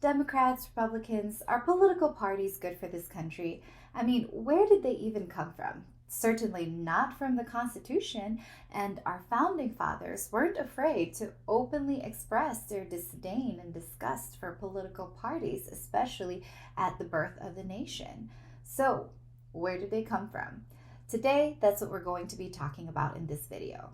Democrats, Republicans, are political parties good for this country? I mean, where did they even come from? Certainly not from the Constitution, and our founding fathers weren't afraid to openly express their disdain and disgust for political parties, especially at the birth of the nation. So, where did they come from? Today, that's what we're going to be talking about in this video.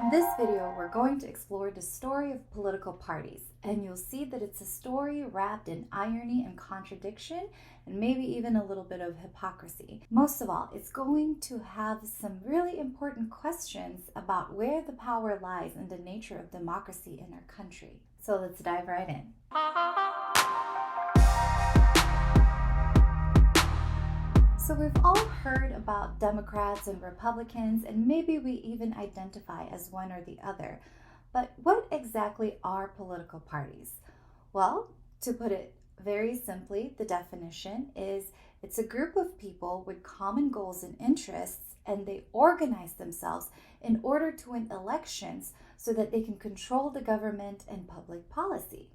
In this video, we're going to explore the story of political parties, and you'll see that it's a story wrapped in irony and contradiction, and maybe even a little bit of hypocrisy. Most of all, it's going to have some really important questions about where the power lies and the nature of democracy in our country. So let's dive right in. So we've all heard about Democrats and Republicans, and maybe we even identify as one or the other. But what exactly are political parties? Well, to put it very simply, the definition is it's a group of people with common goals and interests, and they organize themselves in order to win elections so that they can control the government and public policy.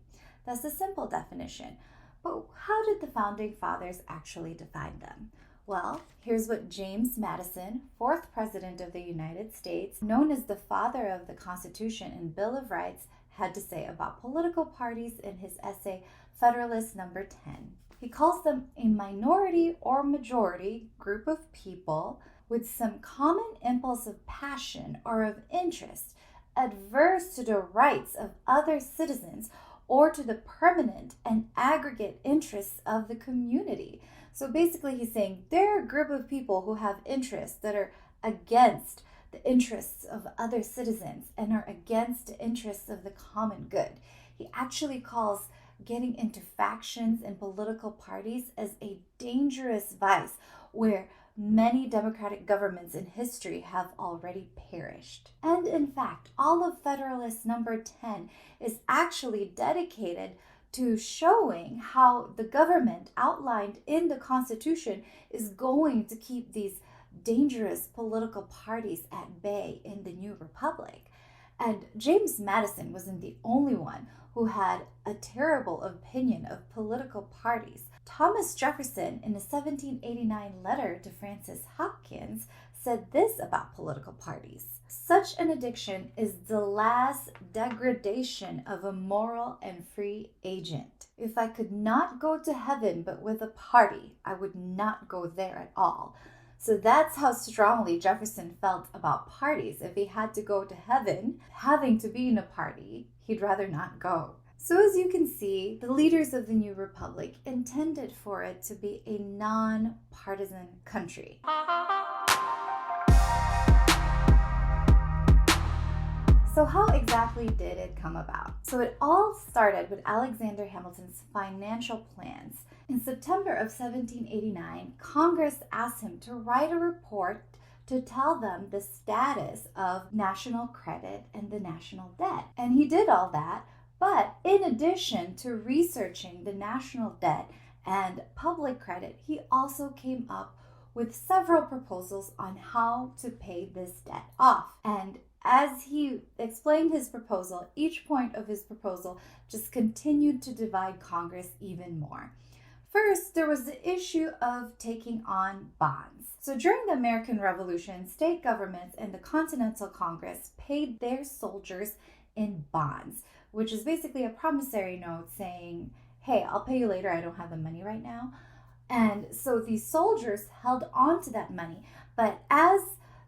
That's the simple definition. But how did the founding fathers actually define them? Well, here's what James Madison, 4th President of the United States, known as the father of the Constitution and Bill of Rights, had to say about political parties in his essay, Federalist Number 10. He calls them a minority or majority group of people with some common impulse of passion or of interest, adverse to the rights of other citizens or to the permanent and aggregate interests of the community. So basically he's saying they're a group of people who have interests that are against the interests of other citizens and are against the interests of the common good. He actually calls getting into factions and political parties as a dangerous vice where many democratic governments in history have already perished. And in fact, all of Federalist Number 10 is actually dedicated to showing how the government outlined in the Constitution is going to keep these dangerous political parties at bay in the new republic. And James Madison wasn't the only one who had a terrible opinion of political parties. Thomas Jefferson, in a 1789 letter to Francis Hopkins, said this about political parties: "Such an addiction is the last degradation of a moral and free agent. If I could not go to heaven but with a party, I would not go there at all." So that's how strongly Jefferson felt about parties. If he had to go to heaven, having to be in a party, he'd rather not go. So as you can see, the leaders of the new republic intended for it to be a non-partisan country. So how exactly did it come about? So it all started with Alexander Hamilton's financial plans. In September of 1789, Congress asked him to write a report to tell them the status of national credit and the national debt. And he did all that, but in addition to researching the national debt and public credit, he also came up with several proposals on how to pay this debt off. And as he explained his proposal, each point of his proposal just continued to divide Congress even more. First, there was the issue of taking on bonds. So during the American Revolution, state governments and the Continental Congress paid their soldiers in bonds, which is basically a promissory note saying, hey, I'll pay you later, I don't have the money right now. And so these soldiers held on to that money. But as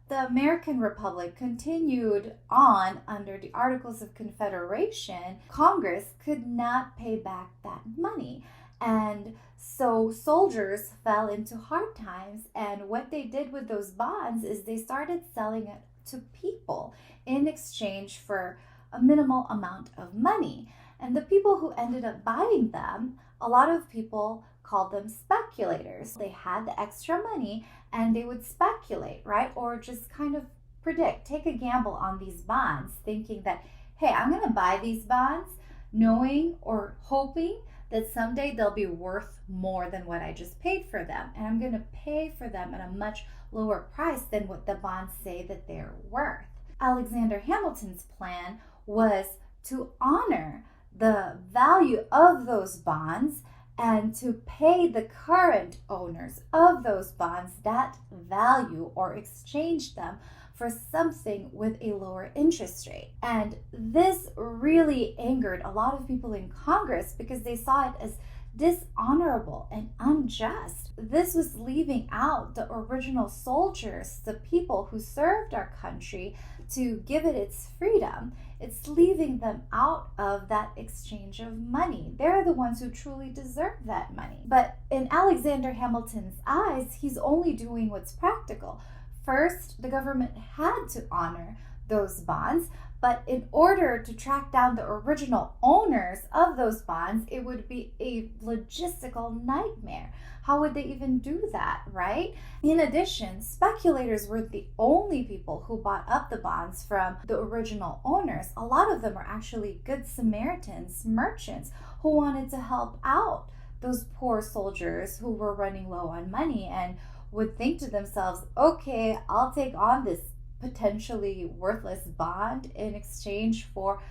the American Republic continued on under the Articles of Confederation, Congress could not pay back that money. And so soldiers fell into hard times, and what they did with those bonds is they started selling it to people in exchange for a minimal amount of money. And the people who ended up buying them, a lot of people called them speculators. They had the extra money and they would speculate, right? Or just kind of predict, take a gamble on these bonds, thinking that, hey, I'm going to buy these bonds knowing or hoping that someday they'll be worth more than what I just paid for them. And I'm going to pay for them at a much lower price than what the bonds say that they're worth. Alexander Hamilton's plan was to honor the value of those bonds and to pay the current owners of those bonds that value or exchange them for something with a lower interest rate. And this really angered a lot of people in Congress because they saw it as dishonorable and unjust. This was leaving out the original soldiers, the people who served our country to give it its freedom. It's leaving them out of that exchange of money. They're the ones who truly deserve that money. But in Alexander Hamilton's eyes, he's only doing what's practical. First, the government had to honor those bonds, but in order to track down the original owners of those bonds, it would be a logistical nightmare. How would they even do that, right? In addition, speculators weren't the only people who bought up the bonds from the original owners. A lot of them are actually good Samaritans, merchants, who wanted to help out those poor soldiers who were running low on money and would think to themselves, okay, I'll take on this potentially worthless bond in exchange for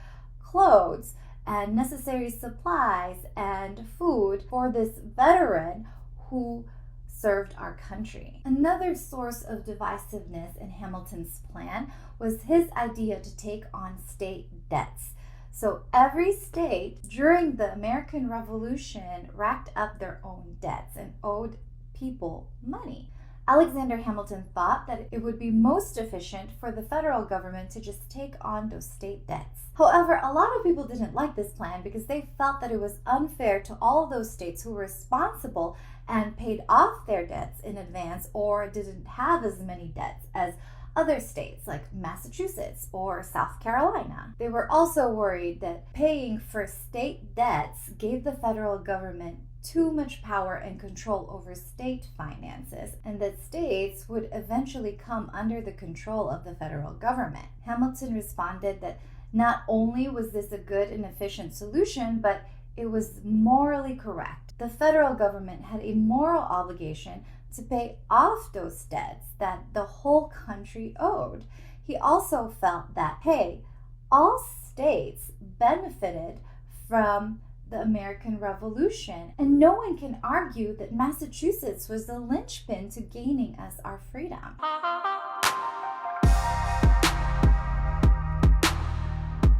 clothes and necessary supplies and food for this veteran who served our country. Another source of divisiveness in Hamilton's plan was his idea to take on state debts. So every state during the American Revolution racked up their own debts and owed people money. Alexander Hamilton thought that it would be most efficient for the federal government to just take on those state debts. However, a lot of people didn't like this plan because they felt that it was unfair to all of those states who were responsible and paid off their debts in advance or didn't have as many debts as other states like Massachusetts or South Carolina. They were also worried that paying for state debts gave the federal government too much power and control over state finances, and that states would eventually come under the control of the federal government. Hamilton responded that not only was this a good and efficient solution, but it was morally correct. The federal government had a moral obligation to pay off those debts that the whole country owed. He also felt that, hey, all states benefited from the American Revolution, and no one can argue that Massachusetts was the linchpin to gaining us our freedom.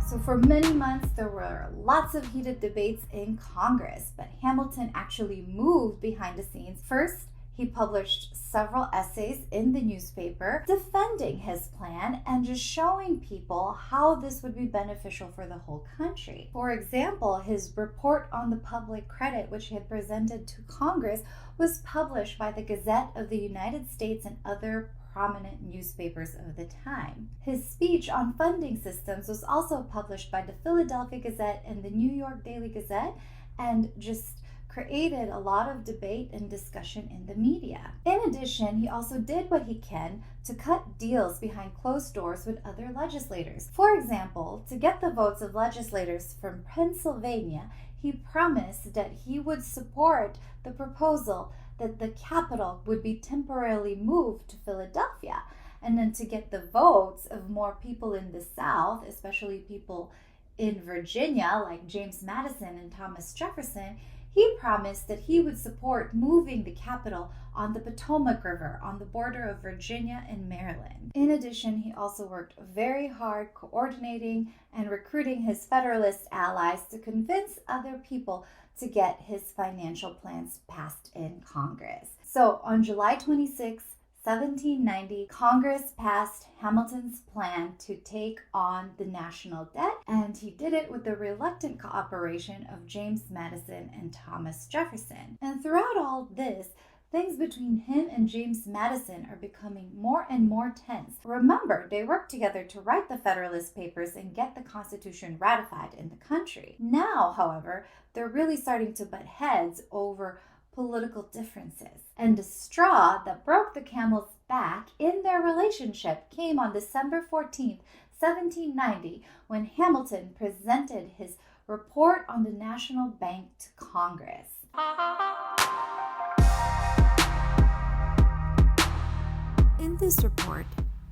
So for many months, there were lots of heated debates in Congress, but Hamilton actually moved behind the scenes. First, he published several essays in the newspaper defending his plan and just showing people how this would be beneficial for the whole country. For example, his report on the public credit, which he had presented to Congress, was published by the Gazette of the United States and other prominent newspapers of the time. His speech on funding systems was also published by the Philadelphia Gazette and the New York Daily Gazette, and just created a lot of debate and discussion in the media. In addition, he also did what he can to cut deals behind closed doors with other legislators. For example, to get the votes of legislators from Pennsylvania, he promised that he would support the proposal that the capital would be temporarily moved to Philadelphia. And then to get the votes of more people in the South, especially people in Virginia like James Madison and Thomas Jefferson, he promised that he would support moving the capital on the Potomac River on the border of Virginia and Maryland. In addition, he also worked very hard coordinating and recruiting his Federalist allies to convince other people to get his financial plans passed in Congress. So on July 26, 1790, Congress passed Hamilton's plan to take on the national debt, and he did it with the reluctant cooperation of James Madison and Thomas Jefferson. And throughout all this, things between him and James Madison are becoming more and more tense. Remember, they worked together to write the Federalist Papers and get the Constitution ratified in the country. Now, however, they're really starting to butt heads over political differences. And the straw that broke the camel's back in their relationship came on December 14th, 1790, when Hamilton presented his report on the national bank to Congress. In this report,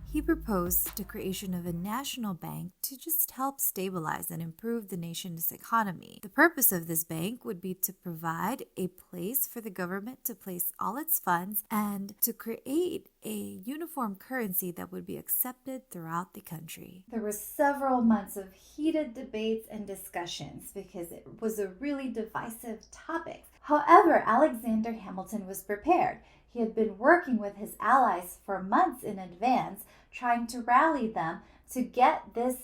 he proposed the creation of a national bank to just help stabilize and improve the nation's economy. The purpose of this bank would be to provide a place for the government to place all its funds and to create a uniform currency that would be accepted throughout the country. There were several months of heated debates and discussions because it was a really divisive topic. However, Alexander Hamilton was prepared. He had been working with his allies for months in advance, trying to rally them to get this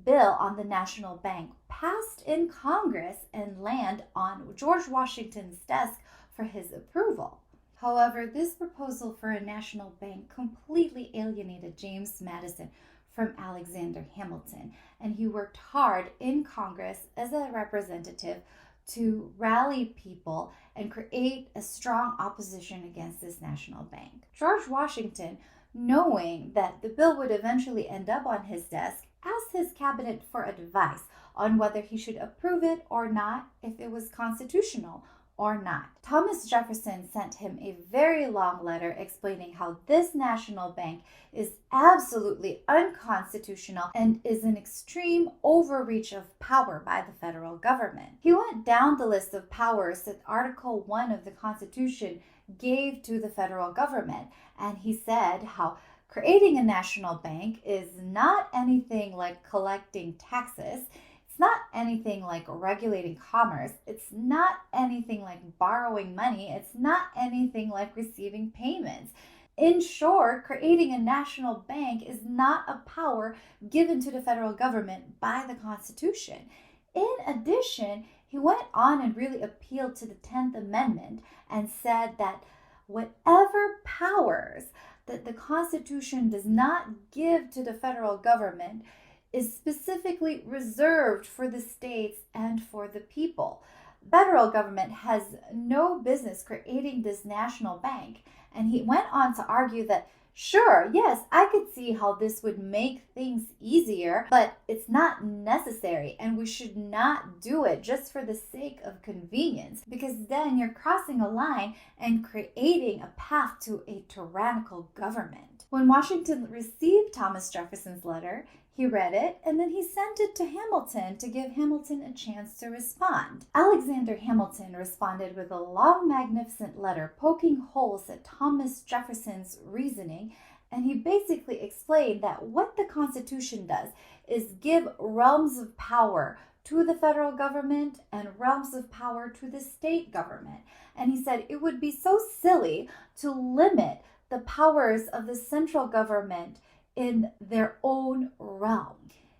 bill on the national bank passed in Congress and land on George Washington's desk for his approval. However, this proposal for a national bank completely alienated James Madison from Alexander Hamilton, and he worked hard in Congress as a representative to rally people and create a strong opposition against this national bank. George Washington, knowing that the bill would eventually end up on his desk, asked his cabinet for advice on whether he should approve it or not, if it was constitutional or not. Thomas Jefferson sent him a very long letter explaining how this national bank is absolutely unconstitutional and is an extreme overreach of power by the federal government. He went down the list of powers that Article 1 of the Constitution gave to the federal government, and he said how creating a national bank is not anything like collecting taxes. It's not anything like regulating commerce. It's not anything like borrowing money. It's not anything like receiving payments. In short, creating a national bank is not a power given to the federal government by the Constitution. In addition, he went on and really appealed to the 10th Amendment and said that whatever powers that the Constitution does not give to the federal government is specifically reserved for the states and for the people. The federal government has no business creating this national bank, and he went on to argue that sure, yes, I could see how this would make things easier, but it's not necessary, and we should not do it just for the sake of convenience, because then you're crossing a line and creating a path to a tyrannical government. When Washington received Thomas Jefferson's letter, he read it, and then he sent it to Hamilton to give Hamilton a chance to respond. Alexander Hamilton responded with a long, magnificent letter poking holes at Thomas Jefferson's reasoning, and he basically explained that what the Constitution does is give realms of power to the federal government and realms of power to the state government. And he said it would be so silly to limit the powers of the central government in their own realm.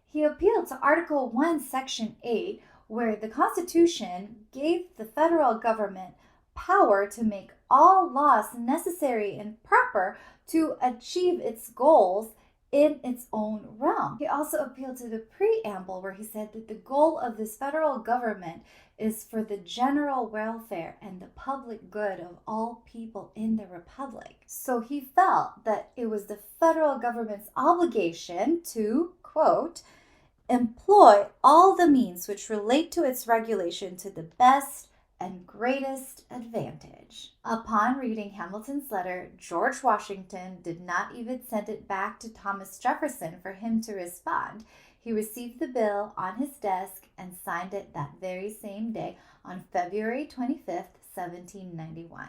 He appealed to Article 1, Section 8, where the Constitution gave the federal government power to make all laws necessary and proper to achieve its goals in its own realm. He also appealed to the preamble, where he said that the goal of this federal government is for the general welfare and the public good of all people in the republic. So he felt that it was the federal government's obligation to, quote, employ all the means which relate to its regulation to the best and greatest advantage. Upon reading Hamilton's letter, George Washington did not even send it back to Thomas Jefferson for him to respond. He received the bill on his desk and signed it that very same day on February 25th, 1791.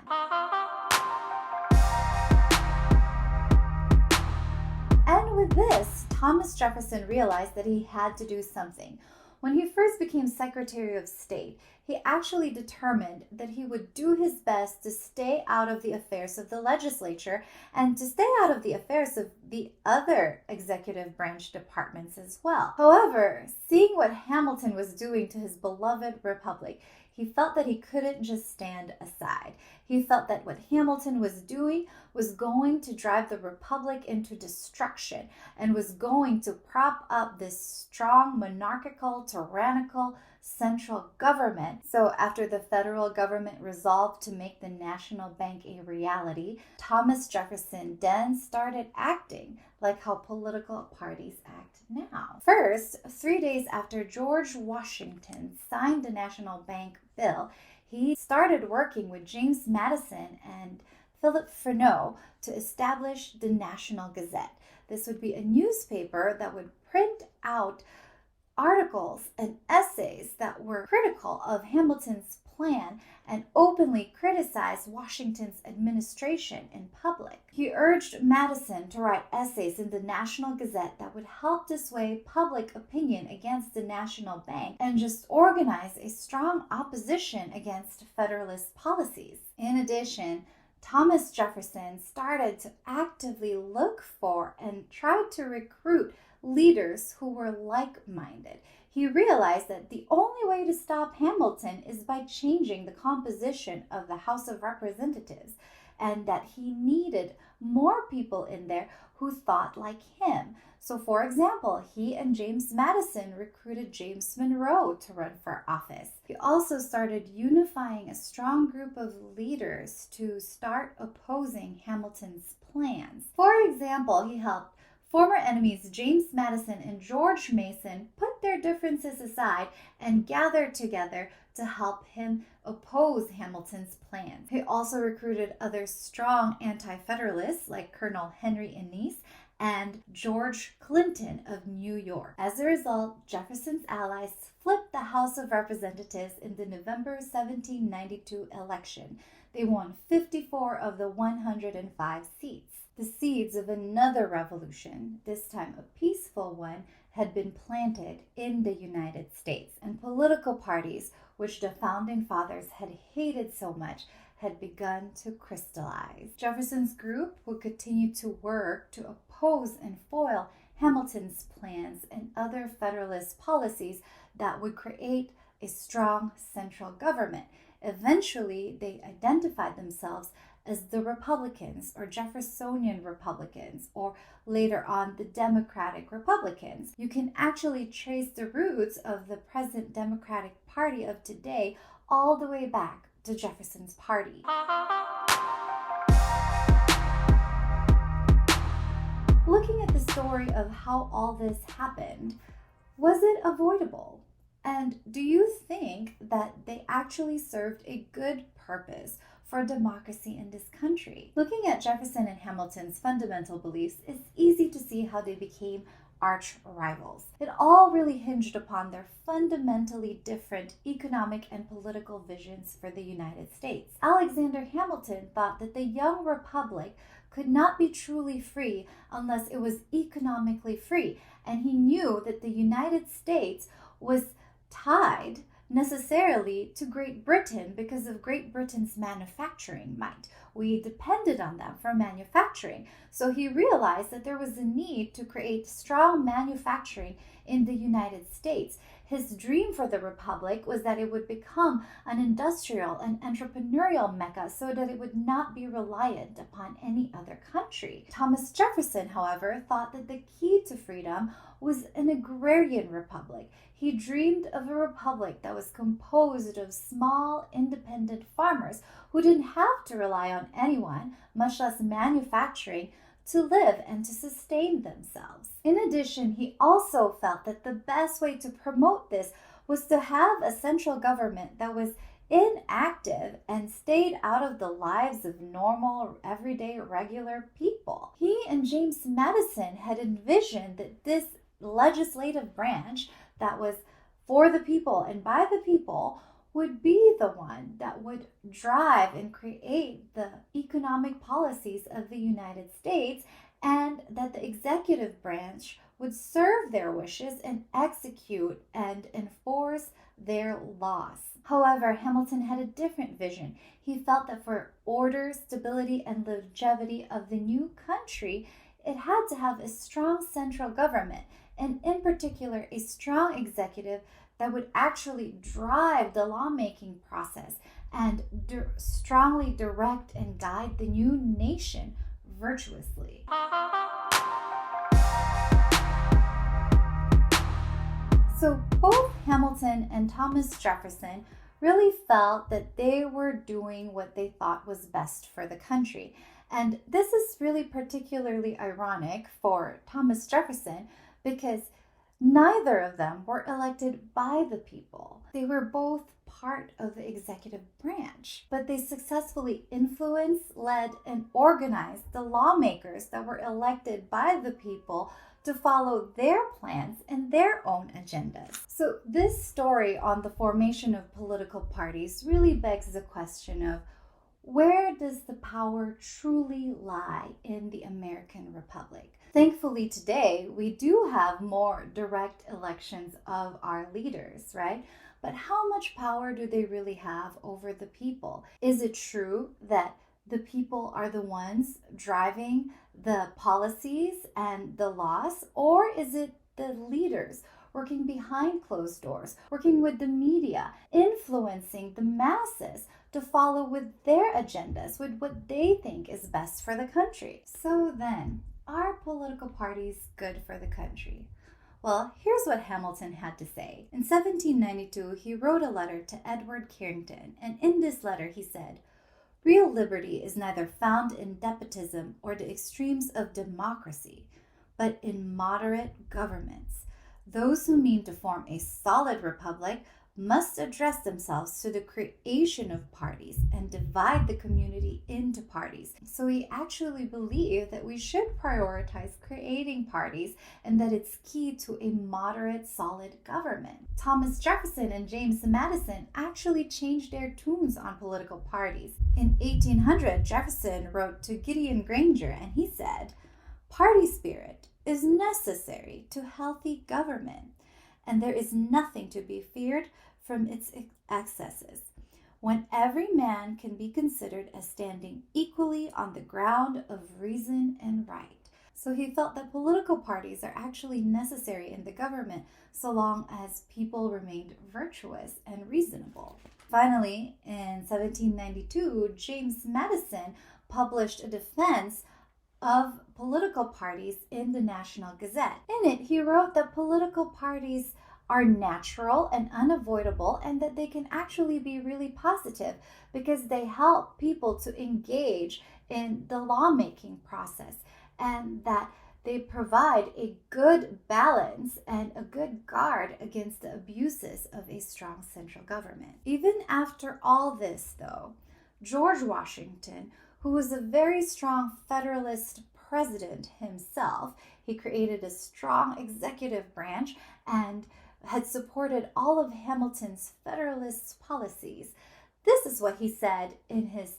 And with this, Thomas Jefferson realized that he had to do something. When he first became Secretary of State, he actually determined that he would do his best to stay out of the affairs of the legislature and to stay out of the affairs of the other executive branch departments as well. However, seeing what Hamilton was doing to his beloved republic, he felt that he couldn't just stand aside. He felt that what Hamilton was doing was going to drive the republic into destruction and was going to prop up this strong, monarchical, tyrannical central government. So after the federal government resolved to make the national bank a reality, Thomas Jefferson then started acting like how political parties act now. First, 3 days after George Washington signed the national bank bill, he started working with James Madison and Philip Freneau to establish the National Gazette. This would be a newspaper that would print out articles and essays that were critical of Hamilton's plan and openly criticized Washington's administration in public. He urged Madison to write essays in the National Gazette that would help dissuade public opinion against the national bank and just organize a strong opposition against Federalist policies. In addition, Thomas Jefferson started to actively look for and try to recruit leaders who were like-minded. He realized that the only way to stop Hamilton is by changing the composition of the House of Representatives, and that he needed more people in there who thought like him. So, for example, he and James Madison recruited James Monroe to run for office. He also started unifying a strong group of leaders to start opposing Hamilton's plans. For example, he helped former enemies James Madison and George Mason put their differences aside and gather together to help him oppose Hamilton's plans. He also recruited other strong anti-federalists like Colonel Henry Innes and George Clinton of New York. As a result, Jefferson's allies flipped the House of Representatives in the November 1792 election. They won 54 of the 105 seats. The seeds of another revolution, this time a peaceful one, had been planted in the United States, and political parties, which the founding fathers had hated so much, had begun to crystallize. Jefferson's group would continue to work to oppose and foil Hamilton's plans and other Federalist policies that would create a strong central government. Eventually, they identified themselves as the Republicans or Jeffersonian Republicans, or later on the Democratic Republicans. You can actually trace the roots of the present Democratic Party of today all the way back to Jefferson's party. Looking at the story of how all this happened, was it avoidable? And do you think that they actually served a good purpose for democracy in this country? Looking at Jefferson and Hamilton's fundamental beliefs, it's easy to see how they became arch rivals. It all really hinged upon their fundamentally different economic and political visions for the United States. Alexander Hamilton thought that the young republic could not be truly free unless it was economically free, and he knew that the United States was tied necessarily to Great Britain because of Great Britain's manufacturing might. We depended on them for manufacturing. So he realized that there was a need to create strong manufacturing in the United States. His dream for the Republic was that it would become an industrial and entrepreneurial mecca so that it would not be reliant upon any other country. Thomas Jefferson, however, thought that the key to freedom was an agrarian republic. He dreamed of a republic that was composed of small, independent farmers who didn't have to rely on anyone, much less manufacturing, to live and to sustain themselves. In addition, he also felt that the best way to promote this was to have a central government that was inactive and stayed out of the lives of normal, everyday, regular people. He and James Madison had envisioned that this legislative branch that was for the people and by the people would be the one that would drive and create the economic policies of the United States, and that the executive branch would serve their wishes and execute and enforce their laws. However, Hamilton had a different vision. He felt that for order, stability, and longevity of the new country, it had to have a strong central government, and in particular, a strong executive that would actually drive the lawmaking process and strongly direct and guide the new nation virtuously. So both Hamilton and Thomas Jefferson really felt that they were doing what they thought was best for the country. And this is really particularly ironic for Thomas Jefferson because neither of them were elected by the people. They were both part of the executive branch, but they successfully influenced, led, and organized the lawmakers that were elected by the people to follow their plans and their own agendas. So this story on the formation of political parties really begs the question of, where does the power truly lie in the American Republic? Thankfully, today we do have more direct elections of our leaders, right? But how much power do they really have over the people? Is it true that the people are the ones driving the policies and the laws, or is it the leaders working behind closed doors, working with the media, influencing the masses to follow with their agendas, with what they think is best for the country? So then, are political parties good for the country? Well, here's what Hamilton had to say. In 1792, he wrote a letter to Edward Carrington, and in this letter he said, "Real liberty is neither found in despotism or the extremes of democracy, but in moderate governments. Those who mean to form a solid republic must address themselves to the creation of parties and divide the community into parties." So he actually believed that we should prioritize creating parties and that it's key to a moderate, solid government. Thomas Jefferson and James Madison actually changed their tunes on political parties. In 1800, Jefferson wrote to Gideon Granger and he said, "Party spirit is necessary to healthy government, and there is nothing to be feared from its excesses, when every man can be considered as standing equally on the ground of reason and right." So he felt that political parties are actually necessary in the government so long as people remained virtuous and reasonable. Finally, in 1792, James Madison published a defense of political parties in the National Gazette. In it, he wrote that political parties are natural and unavoidable, and that they can actually be really positive because they help people to engage in the lawmaking process, and that they provide a good balance and a good guard against the abuses of a strong central government. Even after all this, though, George Washington, who was a very strong Federalist president himself, he created a strong executive branch and had supported all of Hamilton's Federalist policies. This is what he said in his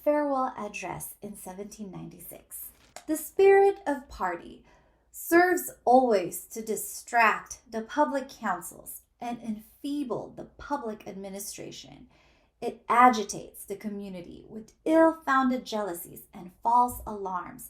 farewell address in 1796. "The spirit of party serves always to distract the public councils and enfeeble the public administration. It agitates the community with ill-founded jealousies and false alarms,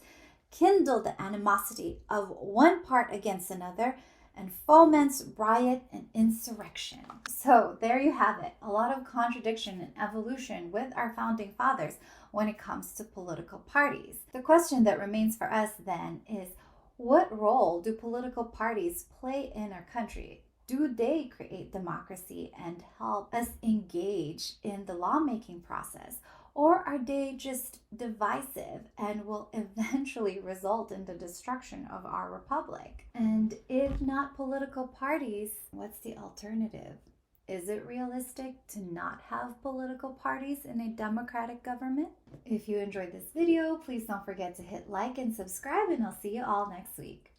kindle the animosity of one part against another, and foments riot and insurrection." So there you have it, a lot of contradiction and evolution with our founding fathers when it comes to political parties. The question that remains for us then is, what role do political parties play in our country? Do they create democracy and help us engage in the lawmaking process? Or are they just divisive and will eventually result in the destruction of our republic? And if not political parties, what's the alternative? Is it realistic to not have political parties in a democratic government? If you enjoyed this video, please don't forget to hit like and subscribe, and I'll see you all next week.